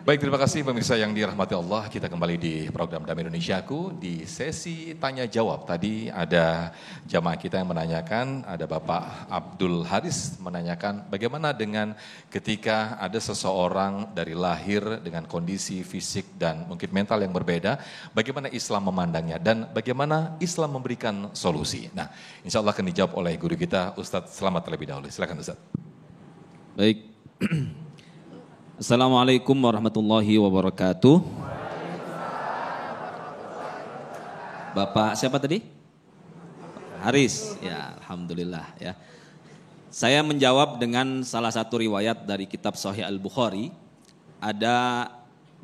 Baik, terima kasih pemirsa yang dirahmati Allah. Kita kembali di program Damai Indonesiaku di sesi tanya jawab. Tadi ada jamaah kita yang menanyakan, ada Bapak Abdul Haris menanyakan bagaimana dengan ketika ada seseorang dari lahir dengan kondisi fisik dan mungkin mental yang berbeda, bagaimana Islam memandangnya dan bagaimana Islam memberikan solusi. Nah, insya Allah akan dijawab oleh guru kita Ustadz Selamat terlebih dahulu. Silakan Ustadz. Baik. Assalamualaikum warahmatullahi wabarakatuh. Bapak siapa tadi? Haris. Ya, alhamdulillah ya. Saya menjawab dengan salah satu riwayat dari kitab Sahih Al-Bukhari. Ada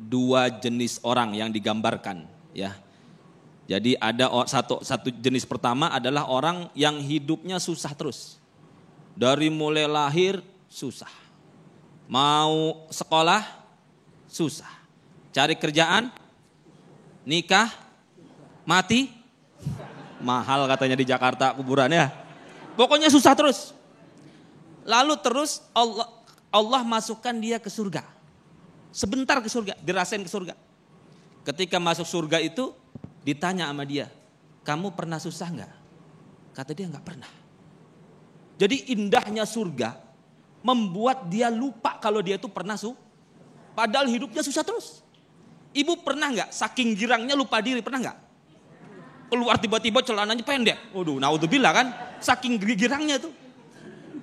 dua jenis orang yang digambarkan ya. Jadi ada satu jenis pertama adalah orang yang hidupnya susah terus. Dari mulai lahir susah. Mau sekolah, susah. Cari kerjaan, nikah, mati, mahal katanya di Jakarta kuburan ya. Pokoknya susah terus. Lalu terus Allah masukkan dia ke surga. Sebentar ke surga, dirasain ke surga. Ketika masuk surga itu ditanya sama dia, kamu pernah susah enggak? Kata dia enggak pernah. Jadi indahnya surga membuat dia lupa kalau dia itu pernah padahal hidupnya susah terus. Ibu pernah nggak saking girangnya lupa diri, pernah nggak? Keluar tiba-tiba celananya pendek. Waduh, naudzubillah kan, saking girangnya tuh.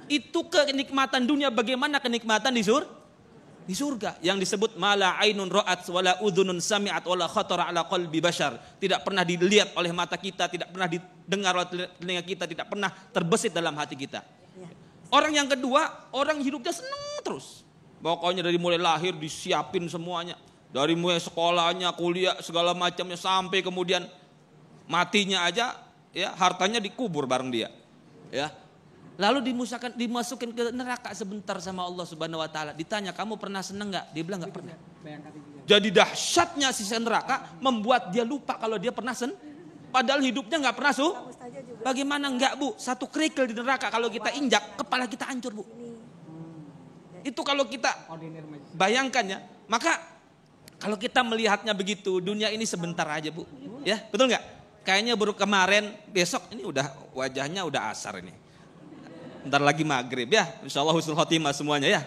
Itu kenikmatan dunia, bagaimana kenikmatan di surga yang disebut mala ainun ra'at wala udhunun sami'at wala khatara ala qalbi bashar. Tidak pernah dilihat oleh mata kita, tidak pernah didengar oleh telinga kita, tidak pernah terbesit dalam hati kita. Orang yang kedua, orang hidupnya senang terus. Pokoknya dari mulai lahir disiapin semuanya. Dari mulai sekolahnya, kuliah, segala macamnya sampai kemudian matinya aja, ya hartanya dikubur bareng dia. Ya. Lalu dimasukin ke neraka sebentar sama Allah Subhanahu wa taala. Ditanya, "Kamu pernah senang enggak?" Dia bilang enggak pernah. Jadi dahsyatnya sisa neraka membuat dia lupa kalau dia pernah padahal hidupnya enggak pernah Bagaimana enggak Bu? Satu kerikil di neraka kalau kita injak, kepala kita hancur Bu. Itu kalau kita bayangkan ya. Maka kalau kita melihatnya begitu, dunia ini sebentar aja Bu. Ya, betul enggak? Kayaknya baru kemarin, besok ini udah wajahnya udah asar ini. Bentar lagi maghrib ya. Insyaallah husnul khotimah semuanya ya.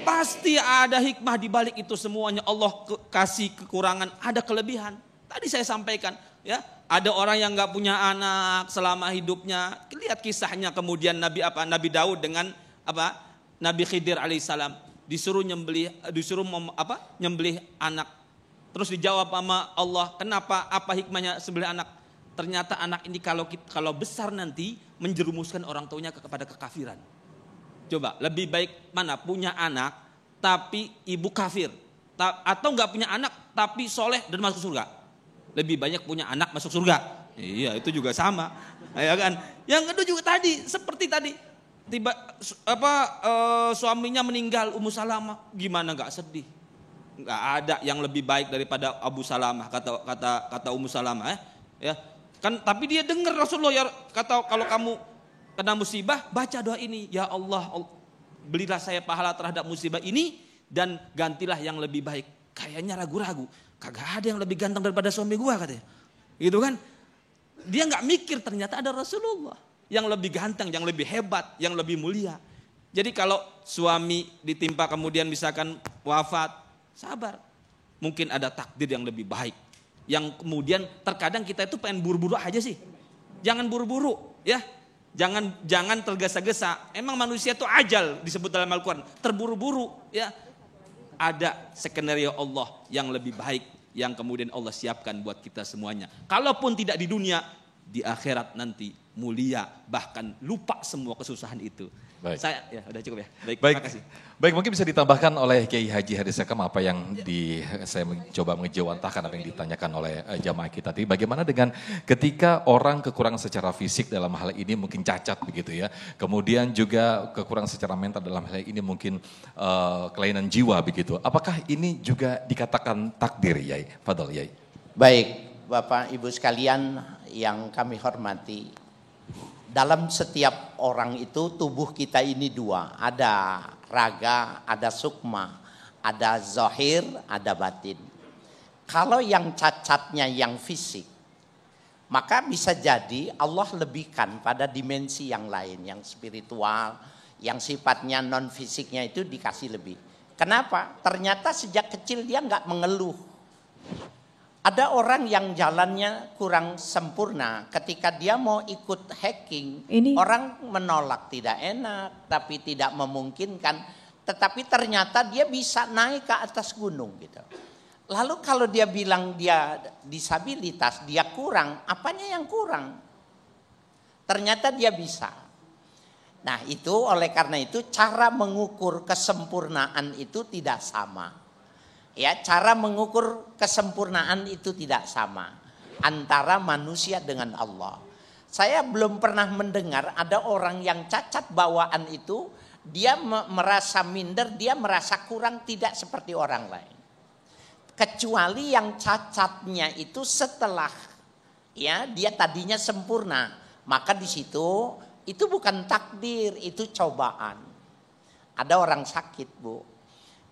Pasti ada hikmah di balik itu semuanya. Allah kasih kekurangan, ada kelebihan. Tadi saya sampaikan ya. Ada orang yang nggak punya anak selama hidupnya. Lihat kisahnya kemudian Nabi Daud dengan Nabi Khidir alaihissalam disuruh nyembelih anak. Terus dijawab sama Allah, kenapa? Apa hikmahnya sembelih anak? Ternyata anak ini kalau besar nanti menjerumuskan orang tuanya kepada kekafiran. Coba lebih baik mana punya anak tapi ibu kafir atau nggak punya anak tapi soleh dan masuk surga? Lebih banyak punya anak masuk surga. Iya, itu juga sama. Ya kan? Yang kedua juga tadi, seperti tadi. Suaminya meninggal Ummu Salamah, gimana enggak sedih? Enggak ada yang lebih baik daripada Abu Salamah kata Ummu Salamah ya. Kan tapi dia dengar Rasulullah ya kata kalau kamu kena musibah baca doa ini, ya Allah, berilah saya pahala terhadap musibah ini dan gantilah yang lebih baik. Kayaknya ragu-ragu. Kagak ada yang lebih ganteng daripada suami gua katanya. Gitu kan? Dia nggak mikir ternyata ada Rasulullah yang lebih ganteng, yang lebih hebat, yang lebih mulia. Jadi kalau suami ditimpa kemudian misalkan wafat, sabar. Mungkin ada takdir yang lebih baik. Yang kemudian terkadang kita itu pengen buru-buru aja sih. Jangan buru-buru ya. Jangan tergesa-gesa. Emang manusia itu ajal disebut dalam Al-Quran. Terburu-buru ya. Ada skenario Allah yang lebih baik yang kemudian Allah siapkan buat kita semuanya. Kalaupun tidak di dunia, di akhirat nanti mulia, bahkan lupa semua kesusahan itu. Baik. Saya ya udah cukup ya. Baik. Terima kasih. Baik, mungkin bisa ditambahkan oleh Kiai Haji Haris Sekam apa yang saya mencoba mengejawantahkan apa yang ditanyakan oleh jamaah kita tadi. Bagaimana dengan ketika orang kekurangan secara fisik dalam hal ini mungkin cacat begitu ya. Kemudian juga kekurangan secara mental dalam hal ini mungkin kelainan jiwa begitu. Apakah ini juga dikatakan takdir Yai? Fadal Yai. Baik, Bapak Ibu sekalian yang kami hormati. Dalam setiap orang itu tubuh kita ini dua, ada raga, ada sukma, Ada zahir, ada batin. Kalau yang cacatnya yang fisik, maka bisa jadi Allah lebihkan pada dimensi yang lain, yang spiritual, yang sifatnya non fisiknya itu dikasih lebih. Kenapa? Ternyata sejak kecil dia nggak mengeluh. Ada orang yang jalannya kurang sempurna, ketika dia mau ikut hacking, orang menolak, tidak enak, tapi tidak memungkinkan. Tetapi ternyata dia bisa naik ke atas gunung gitu. Lalu kalau dia bilang dia disabilitas, dia kurang, apanya yang kurang? Ternyata dia bisa. Nah itu oleh karena itu cara mengukur kesempurnaan itu tidak sama. Ya, cara mengukur kesempurnaan itu tidak sama antara manusia dengan Allah. Saya belum pernah mendengar ada orang yang cacat bawaan itu, dia merasa minder, dia merasa kurang, tidak seperti orang lain. Kecuali yang cacatnya itu setelah ya dia tadinya sempurna, maka di situ itu bukan takdir, itu cobaan. Ada orang sakit, Bu.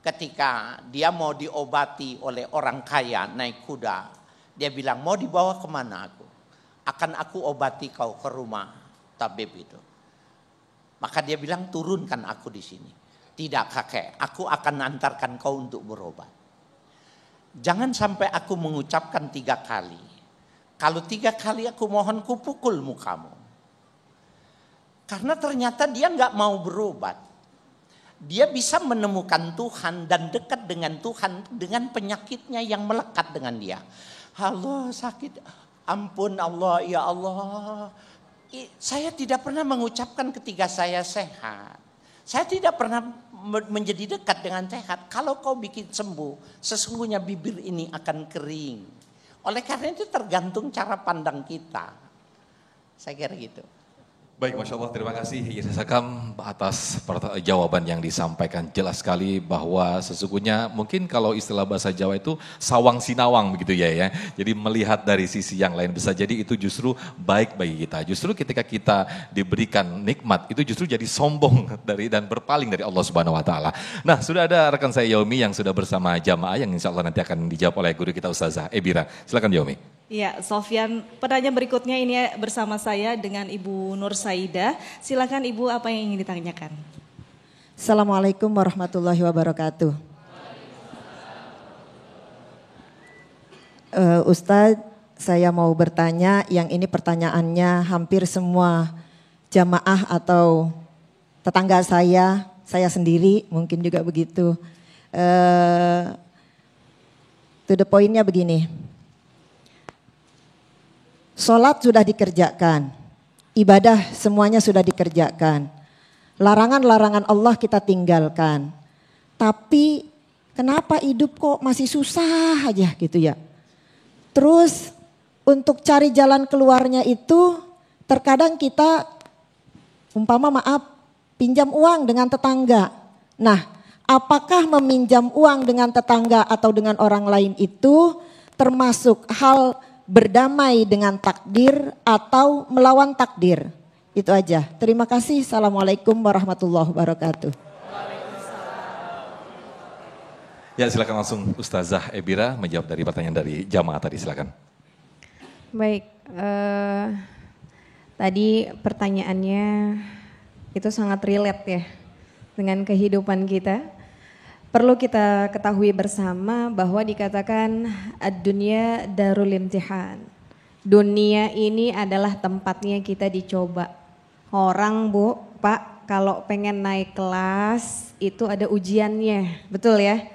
Ketika dia mau diobati oleh orang kaya naik kuda, dia bilang, mau dibawa kemana aku? Akan aku obati kau ke rumah tabib itu. Maka dia bilang, turunkan aku di sini. Tidak kakek, aku akan antarkan kau untuk berobat. Jangan sampai aku mengucapkan 3 kali. Kalau 3 kali aku mohon kupukul mukamu. Karena ternyata dia nggak mau berobat. Dia bisa menemukan Tuhan dan dekat dengan Tuhan dengan penyakitnya yang melekat dengan dia. Allah sakit, ampun Allah, ya Allah. Saya tidak pernah mengucapkan ketika saya sehat. Saya tidak pernah menjadi dekat dengan sehat. Kalau kau bikin sembuh, sesungguhnya bibir ini akan kering. Oleh karena itu tergantung cara pandang kita. Saya kira gitu. Baik, Masya Allah, terima kasih Yesa Sakam atas jawaban yang disampaikan. Jelas sekali bahwa sesungguhnya mungkin kalau istilah bahasa Jawa itu sawang sinawang begitu ya. Jadi melihat dari sisi yang lain bisa jadi itu justru baik bagi kita. Justru ketika kita diberikan nikmat itu justru jadi sombong dan berpaling dari Allah Subhanahu Wa Taala. Nah, sudah ada rekan saya Yaomi yang sudah bersama jamaah yang insya Allah nanti akan dijawab oleh guru kita Ustazah Ebira. Silakan Yaomi. Ya, Sofyan, pertanyaan berikutnya ini bersama saya dengan Ibu Nur Saida. Silakan Ibu, apa yang ingin ditanyakan? Assalamualaikum warahmatullahi wabarakatuh. Ustadz, saya mau bertanya, yang ini pertanyaannya hampir semua jamaah atau tetangga saya sendiri mungkin juga begitu. To the point-nya begini. Sholat sudah dikerjakan, ibadah semuanya sudah dikerjakan. Larangan-larangan Allah kita tinggalkan. Tapi kenapa hidup kok masih susah aja gitu ya. Terus untuk cari jalan keluarnya itu terkadang kita pinjam uang dengan tetangga. Nah, apakah meminjam uang dengan tetangga atau dengan orang lain itu termasuk hal berdamai dengan takdir atau melawan takdir? Itu aja. Terima kasih. Assalamualaikum warahmatullahi wabarakatuh. Ya, silakan langsung Ustazah Ebira menjawab dari pertanyaan dari jamaah tadi, silakan. Baik, tadi pertanyaannya itu sangat relate ya dengan kehidupan kita. Perlu kita ketahui bersama bahwa dikatakan ad-dunya darul imtihan. Dunia ini adalah tempatnya kita dicoba. Orang Bu, Pak, kalau pengen naik kelas itu ada ujiannya, betul ya?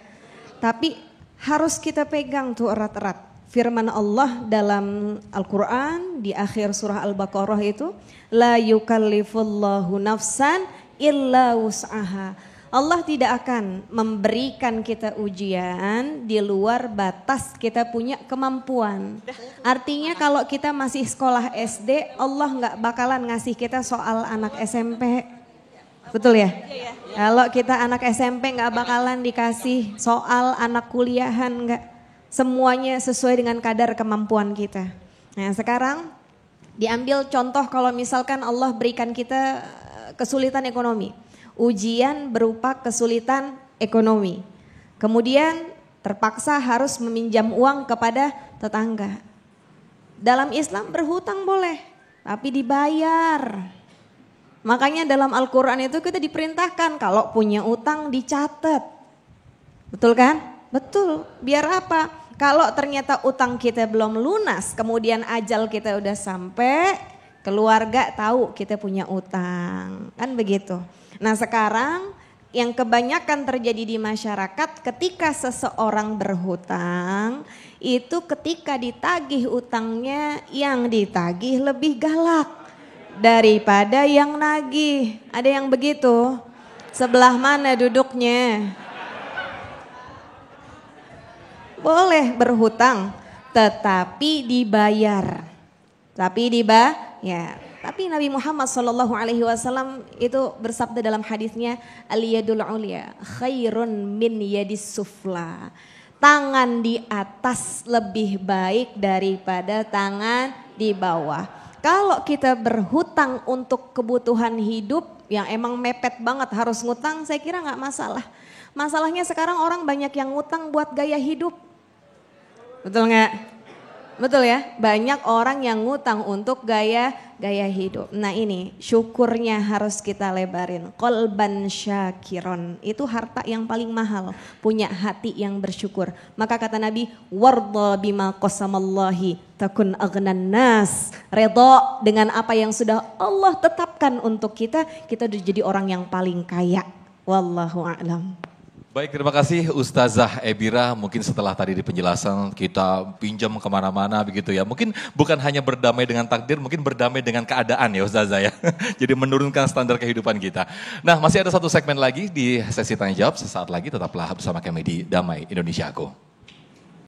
Tapi harus kita pegang tuh erat-erat. Firman Allah dalam Al-Quran di akhir surah Al-Baqarah itu, la yukallifullahu nafsan illa wus'aha. Allah tidak akan memberikan kita ujian di luar batas kita punya kemampuan. Artinya kalau kita masih sekolah SD, Allah nggak bakalan ngasih kita soal anak SMP. Betul ya? Kalau kita anak SMP nggak bakalan dikasih soal anak kuliahan, nggak. Semuanya sesuai dengan kadar kemampuan kita. Nah sekarang diambil contoh kalau misalkan Allah berikan kita kesulitan ekonomi. Ujian berupa kesulitan ekonomi. Kemudian terpaksa harus meminjam uang kepada tetangga. Dalam Islam berhutang boleh, tapi dibayar. Makanya dalam Al-Quran itu kita diperintahkan kalau punya utang dicatat. Betul kan? Betul. Biar apa? Kalau ternyata utang kita belum lunas, kemudian ajal kita udah sampai, keluarga tahu kita punya utang. Kan begitu. Nah sekarang yang kebanyakan terjadi di masyarakat ketika seseorang berhutang, itu ketika ditagih utangnya yang ditagih lebih galak daripada yang nagih. Ada yang begitu? Sebelah mana duduknya? Boleh berhutang tetapi dibayar. Tapi Nabi Muhammad SAW itu bersabda dalam hadisnya, al-yadul ulya khairun min yadis sufla. Tangan di atas lebih baik daripada tangan di bawah. Kalau kita berhutang untuk kebutuhan hidup yang emang mepet banget harus ngutang, saya kira nggak masalah. Masalahnya sekarang orang banyak yang ngutang buat gaya hidup. Betul nggak? Betul ya, banyak orang yang ngutang untuk gaya hidup. Nah ini syukurnya harus kita lebarin. Qalban syakiron, itu harta yang paling mahal, punya hati yang bersyukur. Maka kata Nabi, warda bima qasamallahi takun aghnan nas. Redha dengan apa yang sudah Allah tetapkan untuk kita udah jadi orang yang paling kaya. Wallahu a'lam. Baik, terima kasih Ustazah Ebira. Mungkin setelah tadi di penjelasan kita pinjam kemana-mana begitu ya. Mungkin bukan hanya berdamai dengan takdir, mungkin berdamai dengan keadaan ya Ustazah ya. Jadi menurunkan standar kehidupan kita. Nah masih ada satu segmen lagi di sesi tanya jawab. Sesaat lagi tetaplah bersama kami di Damai Indonesiaku.